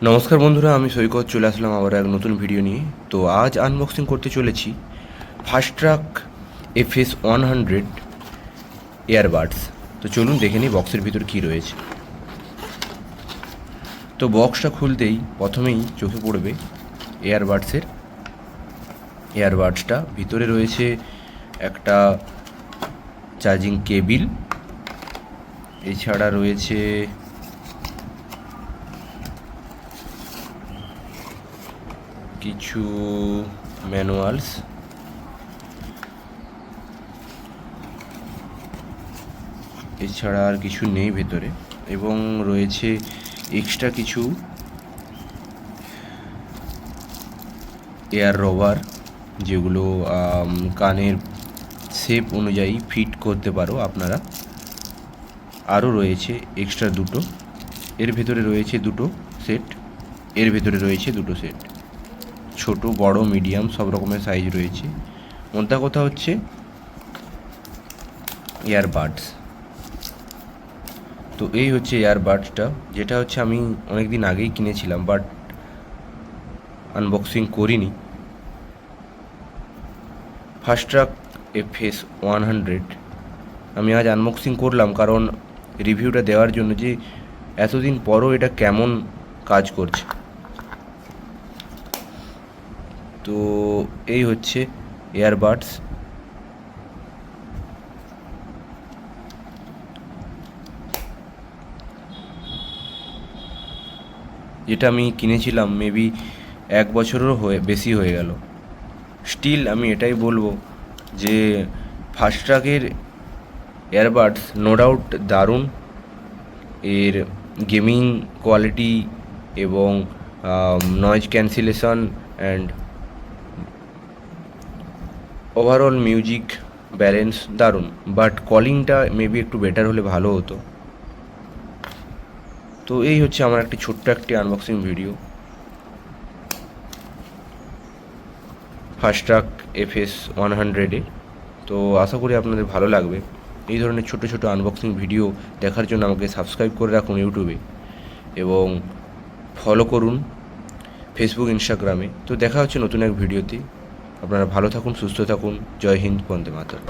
নমস্কার বন্ধুরা, আমি সৈকত চলে আসলাম আবার এক নতুন ভিডিও নিয়ে। তো আজ আনবক্সিং করতে চলেছি ফাস্ট্রাক FS100 ইয়ারবাডস। তো চলুন দেখে নিই বক্সের ভিতর কী রয়েছে। তো বক্সটা খুলতেই প্রথমেই চোখে পড়বে ইয়ারবাডসটা। ভিতরে রয়েছে একটা চার্জিং কেবিল, এছাড়া রয়েছে কিছু ম্যানুয়ালস, এছাড়া আর কিছু নেই ভেতরে, এবং রয়েছে এক্সট্রা কিছু এয়ার রবার, যেগুলো কানের শেপ অনুযায়ী ফিট করতে পারো আপনারা। আরও রয়েছে এক্সট্রা দুটো, এর ভেতরে রয়েছে দুটো সেট, এর ভেতরে রয়েছে দুটো সেট, ছোট বড় মিডিয়াম সব রকমের সাইজ রয়েছে। মোদ্দা কথা হচ্ছে ইয়ারবাডস। তো এই হচ্ছে ইয়ারবাডসটা, যেটা হচ্ছে আমি অনেক দিন আগেই কিনেছিলাম, বাট আনবক্সিং করিনি। ফাস্ট্রাক FS100 আমি আজ আনবক্সিং করলাম কারণ রিভিউটা দেওয়ার জন্য, যে এতদিন পরও এটা কেমন কাজ করছে। তো এই হচ্ছে ইয়ারবাডস। যেটা আমি কিনেছিলাম মেবি 1 বছরেরও বেশি হয়ে গেল। স্টিল আমি এটাই বলবো যে ফাস্ট্রাকের ইয়ারবাডস নো ডাউট দারুণ। এর গেমিং কোয়ালিটি এবং noise cancellation and overall music balance দারুণ, বাট কলিংটা মেবি একটু বেটার হলে ভালো হতো। তো এই হচ্ছে আমার একটি ছোট্ট একটি আনবক্সিং ভিডিও ফাস্ট্রাক FS100-এ। তো আশা করি আপনাদের ভালো লাগবে। এই ধরনের ছোটো ছোটো আনবক্সিং ভিডিও দেখার জন্য আমাকে সাবস্ক্রাইব করে রাখুন ইউটিউবে, এবং ফলো করুন ফেসবুক, ইনস্টাগ্রামে। তো দেখা হচ্ছে নতুন এক ভিডিওতে। আপনারা ভালো থাকুন, সুস্থ থাকুন। জয় হিন্দ, বন্দে মাতরম।